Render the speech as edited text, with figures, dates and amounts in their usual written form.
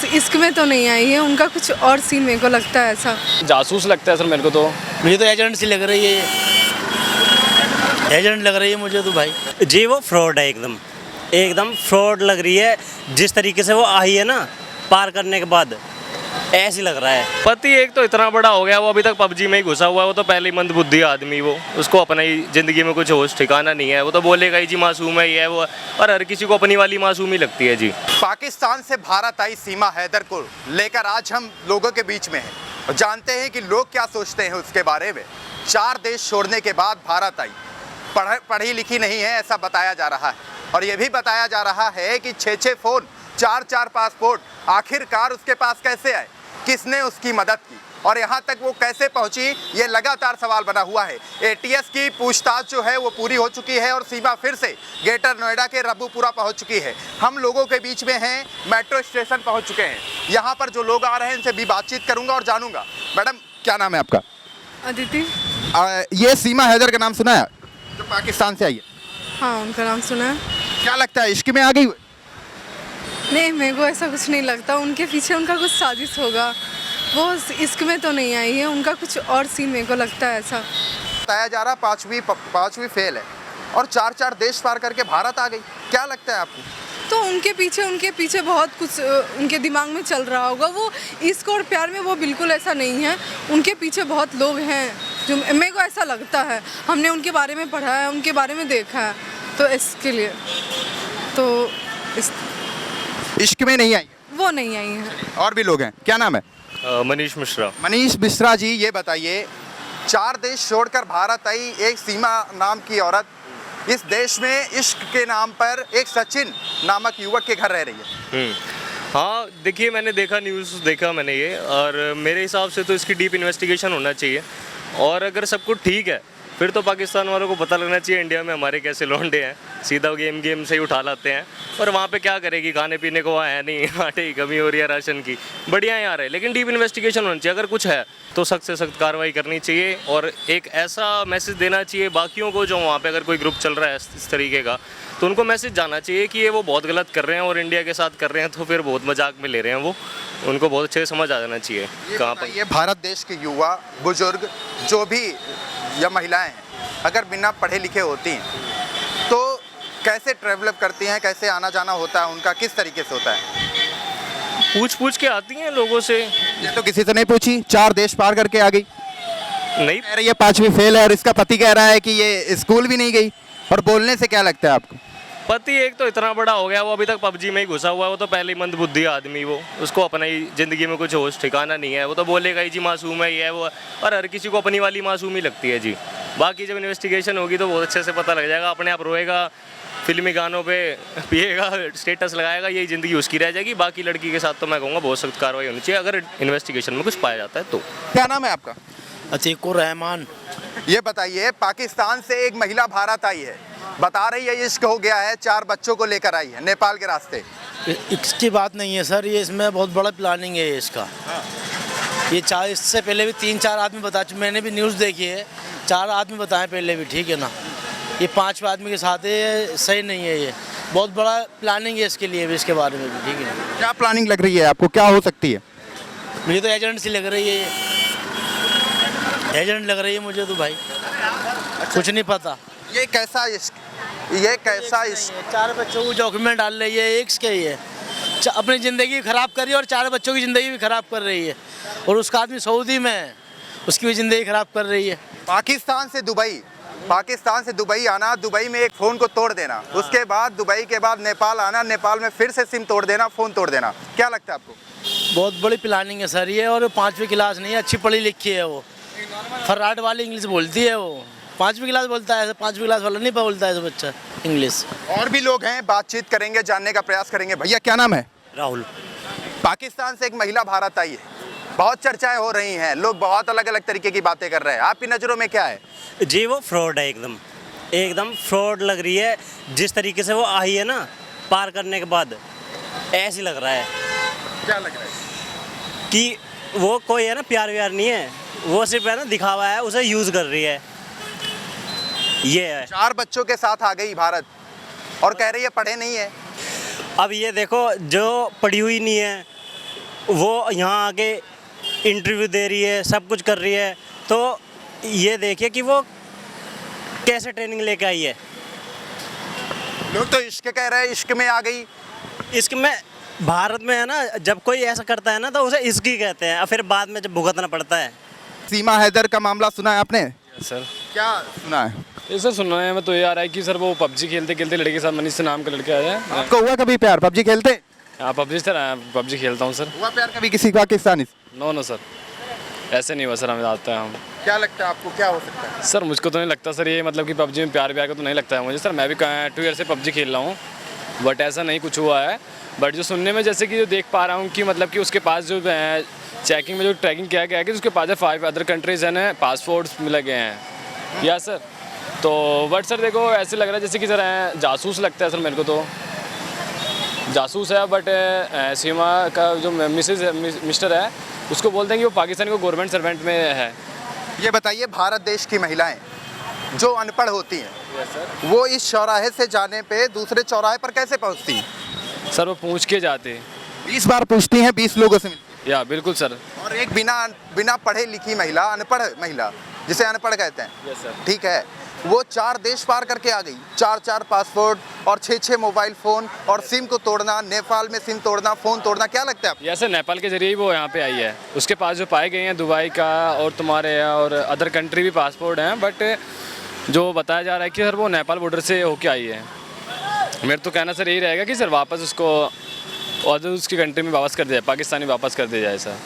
इश्क में तो नहीं आई है, उनका कुछ और सीन मेरे को लगता है ऐसा। जासूस लगता है सर मेरे को तो। मुझे तो एजेंट सी लग रही है, एजेंट लग रही है मुझे तो भाई। जी वो फ्रॉड है, एकदम एकदम फ्रॉड लग रही है। जिस तरीके से वो आई है ना पार करने के बाद, ऐसे लग रहा है। पति एक तो इतना बड़ा हो गया, वो अभी तक पबजी में ही घुसा हुआ है। वो तो पहले ही मंदबुद्धि आदमी, वो उसको अपना ही जिंदगी में कुछ होश ठिकाना नहीं है। वो तो बोलेगा ही जी मासूम है ये है वो, और हर किसी को अपनी वाली मासूम ही लगती है जी। पाकिस्तान से भारत आई सीमा हैदर को लेकर आज हम लोगों के बीच में हैं और जानते हैं कि लोग क्या सोचते हैं उसके बारे में। 4 देश छोड़ने के बाद भारत आई, पढ़ी लिखी नहीं है ऐसा बताया जा रहा है, और ये भी बताया जा रहा है कि 6-6 फ़ोन, 4-4 पासपोर्ट, आखिरकार उसके पास कैसे आए, किसने उसकी मदद की और यहाँ तक वो कैसे पहुँची, ये लगातार सवाल बना हुआ है। एटीएस की पूछताछ जो है वो पूरी हो चुकी है और सीमा फिर से ग्रेटर नोएडा के रब्बूपुरा पहुँच चुकी है। हम लोगों के बीच में हैं, मेट्रो स्टेशन पहुँच चुके हैं। यहाँ पर जो लोग आ रहे हैं इनसे भी बातचीत करूँगा और जानूँगा। मैडम क्या नाम है आपका? अदिति। ये सीमा हैदर का नाम सुना है जो पाकिस्तान से आई है? हाँ, उनका नाम सुना है। क्या लगता है इश्क में आ गई? नहीं, मेरे को ऐसा कुछ नहीं लगता। उनके पीछे उनका कुछ साजिश होगा। वो इश्क में तो नहीं आई है, उनका कुछ और सीन मेरे को लगता है ऐसा। बताया जा रहा 5वीं फेल है और 4-4 देश पार करके भारत आ गई। क्या लगता है आपको? तो उनके पीछे बहुत कुछ उनके दिमाग में चल रहा होगा। वो इश्क और प्यार में वो बिल्कुल ऐसा नहीं है। उनके पीछे बहुत लोग हैं जो, मेरे को ऐसा लगता है। हमने उनके बारे में पढ़ा है, उनके बारे में देखा है, तो इसके लिए तो इश्क में नहीं आई, वो नहीं आई है। और भी लोग हैं। क्या नाम है? मनीष मिश्रा। मनीष मिश्रा जी, ये बताइए 4 देश छोड़कर भारत आई एक सीमा नाम की औरत, इस देश में इश्क के नाम पर एक सचिन नामक युवक के घर रह रही है। हाँ देखिए, मैंने देखा, न्यूज़ देखा मैंने ये, और मेरे हिसाब से तो इसकी डीप इन्वेस्टिगेशन होना चाहिए। और अगर सब कुछ ठीक है फिर तो पाकिस्तान वालों को पता लगना चाहिए इंडिया में हमारे कैसे लौंडे हैं, सीधा गेम से ही उठा लाते हैं। और वहाँ पे क्या करेगी, खाने पीने को वहाँ है नहीं, आटे की कमी हो रही है, राशन की, बढ़िया यहाँ रहे। लेकिन डीप इन्वेस्टिगेशन होनी चाहिए। अगर कुछ है तो सख्त से सख्त कार्रवाई करनी चाहिए और एक ऐसा मैसेज देना चाहिए बाकियों को, जो वहाँ पे अगर कोई ग्रुप चल रहा है इस तरीके का, तो उनको मैसेज जाना चाहिए कि ये वो बहुत गलत कर रहे हैं और इंडिया के साथ कर रहे हैं, तो फिर बहुत मजाक में ले रहे हैं वो। उनको बहुत अच्छे से समझ आ जाना चाहिए कहाँ पर। ये भारत देश के युवा, बुजुर्ग जो भी या महिलाएं हैं, अगर बिना पढ़े लिखे होती हैं तो कैसे ट्रैवल करती हैं, कैसे आना जाना होता है उनका, किस तरीके से होता है? पूछ के आती हैं लोगों से। ये तो किसी से नहीं पूछी, 4 देश पार करके आ गई। नहीं कह रही है 5वीं फेल है और इसका पति कह रहा है कि ये स्कूल भी नहीं गई। और बोलने से क्या लगता है आपको? पति एक तो इतना बड़ा हो गया, वो अभी तक पबजी में ही घुसा हुआ है। वो तो पहले ही मंदबुद्धि आदमी, वो उसको अपना ही जिंदगी में कुछ होश ठिकाना नहीं है। वो तो बोलेगा ही जी मासूम है ये है वो, और हर किसी को अपनी वाली मासूम ही लगती है जी। बाकी जब इन्वेस्टिगेशन होगी तो बहुत अच्छे से पता लग जाएगा। अपने आप रोएगा, फिल्मी गानों पे पिएगा, स्टेटस लगाएगा, यही ज़िंदगी उसकी रह जाएगी। बाकी लड़की के साथ तो मैं कहूँगा बहुत सख्त कार्रवाई होनी चाहिए अगर इन्वेस्टिगेशन में कुछ पाया जाता है तो। क्या नाम है आपका? अतीकुर रहमान। ये बताइए, पाकिस्तान से एक महिला भारत आई है, बता रही है इश्क हो गया है, 4 बच्चों को लेकर आई है नेपाल के रास्ते। इसकी बात नहीं है सर, ये इसमें बहुत बड़ा प्लानिंग है इसका। ये 4, इससे पहले भी 3-4 आदमी बता चुके, मैंने भी न्यूज़ देखी है, 4 आदमी बताए पहले भी, ठीक है ना। ये 5वें आदमी के साथ है, ये सही नहीं है। ये बहुत बड़ा प्लानिंग है इसके लिए भी, इसके बारे में भी, ठीक है। क्या प्लानिंग लग रही है आपको, क्या हो सकती है? मुझे तो एजेंट सी लग रही है, एजेंट लग रही है मुझे तो भाई। कुछ नहीं पता। ये कैसा इश्क, ये कैसा इश्क? 4 बच्चों को डॉक्यूमेंट डाल रही है, एक के ही है, अपनी ज़िंदगी ख़राब कर रही है और 4 बच्चों की ज़िंदगी भी ख़राब कर रही है। और उसका आदमी सऊदी में है, उसकी भी ज़िंदगी ख़राब कर रही है। पाकिस्तान से दुबई आना, दुबई में एक फ़ोन को तोड़ देना, उसके बाद दुबई के बाद नेपाल आना, नेपाल में फिर से सिम तोड़ देना, फ़ोन तोड़ देना। क्या लगता है आपको? बहुत बड़ी प्लानिंग है सर ये। और 5वीं क्लास नहीं है, अच्छी पढ़ी लिखी है वो, फर्राट वाली इंग्लिश बोलती है वो। 5वीं क्लास बोलता है, 5वीं क्लास वाला नहीं बोलता है बच्चा इंग्लिश। और भी लोग हैं, बातचीत करेंगे, जानने का प्रयास करेंगे। भैया क्या नाम है? राहुल। पाकिस्तान से एक महिला भारत आई है, बहुत चर्चाएं हो रही हैं, लोग बहुत अलग अलग तरीके की बातें कर रहे हैं। आपकी नज़रों में क्या है? जी वो फ्रॉड है, एकदम एकदम फ्रॉड लग रही है। जिस तरीके से वो आई है ना पार करने के बाद, ऐसे लग रहा है। क्या लग रहा है? कि वो कोई है ना प्यार व्यार नहीं है, वो सिर्फ है ना दिखावा है, उसे यूज़ कर रही है। ये है। 4 बच्चों के साथ आ गई भारत और कह रही है पढ़े नहीं है। अब ये देखो, जो पढ़ी हुई नहीं है वो यहाँ आके इंटरव्यू दे रही है, सब कुछ कर रही है, तो ये देखिए कि वो कैसे ट्रेनिंग लेके आई है। लोग तो इश्क कह रहे हैं, इश्क में आ गई। इश्क में भारत में है ना, जब कोई ऐसा करता है ना तो उसे इश्क ही कहते हैं, और फिर बाद में जब भुगतना पड़ता है। सीमा हैदर का मामला सुना है आपने? सर क्या सुना है? ये सर सुनना है मैं तो ये आ रहा है कि सर वो पबजी खेलते खेलते लड़के के साथ मनीष नाम का लड़का आया है। आपको हुआ कभी प्यार पबजी खेलते? हाँ पबजी सर, पबजी खेलता हूँ सर। हुआ प्यार कभी किसी पाकिस्तानी से? नो नो सर, ऐसे नहीं हुआ सर, हमें आता है हम। क्या लगता है आपको क्या हो सकता है? सर मुझको तो नहीं लगता सर ये, मतलब कि पबजी में प्यार का तो नहीं लगता है मुझे सर। मैं भी 2 ईयर से पबजी खेल रहा हूँ, बट ऐसा नहीं कुछ हुआ है। बट जो सुनने में जैसे कि जो देख पा रहा हूँ कि मतलब कि उसके पास जो चेकिंग में जो ट्रैकिंग किया गया है कि उसके पास 5 अदर कंट्रीज़ हैं पासपोर्ट्स मिले गए हैं या सर। तो बट सर देखो ऐसे लग रहा है जैसे कि सर जासूस लगता है सर मेरे को, तो जासूस है। बट सीमा का जो मिस्टर है उसको बोलते हैं कि वो पाकिस्तान को गवर्नमेंट सर्वेंट में है। ये बताइए, भारत देश की महिलाएं जो अनपढ़ होती हैं वो इस चौराहे से जाने पे दूसरे चौराहे पर कैसे पहुंचती हैं? सर वो पूछ के जाते 20 बार पूछती हैं, 20 लोगों से मिलती या बिल्कुल सर। हैं। और एक बिना पढ़े लिखी महिला, अनपढ़ महिला जिसे अनपढ़ कहते हैं, यस सर। ठीक है, वो 4 देश पार करके आ गई। 4 पासपोर्ट और 6 मोबाइल फ़ोन, और सिम को तोड़ना, नेपाल में सिम तोड़ना, फ़ोन तोड़ना। क्या लगता है आपको? या सर नेपाल के जरिए ही वो यहाँ पे आई है। उसके पास जो पाए गए हैं दुबई का और तुम्हारे और अदर कंट्री भी पासपोर्ट हैं, बट जो बताया जा रहा है कि सर वो नेपाल बॉर्डर से होके आई है। मेरा तो कहना सर यही रहेगा कि सर वापस उसको और उसकी कंट्री में वापस कर दिया जाए, पाकिस्तानी वापस कर दिया जाए सर।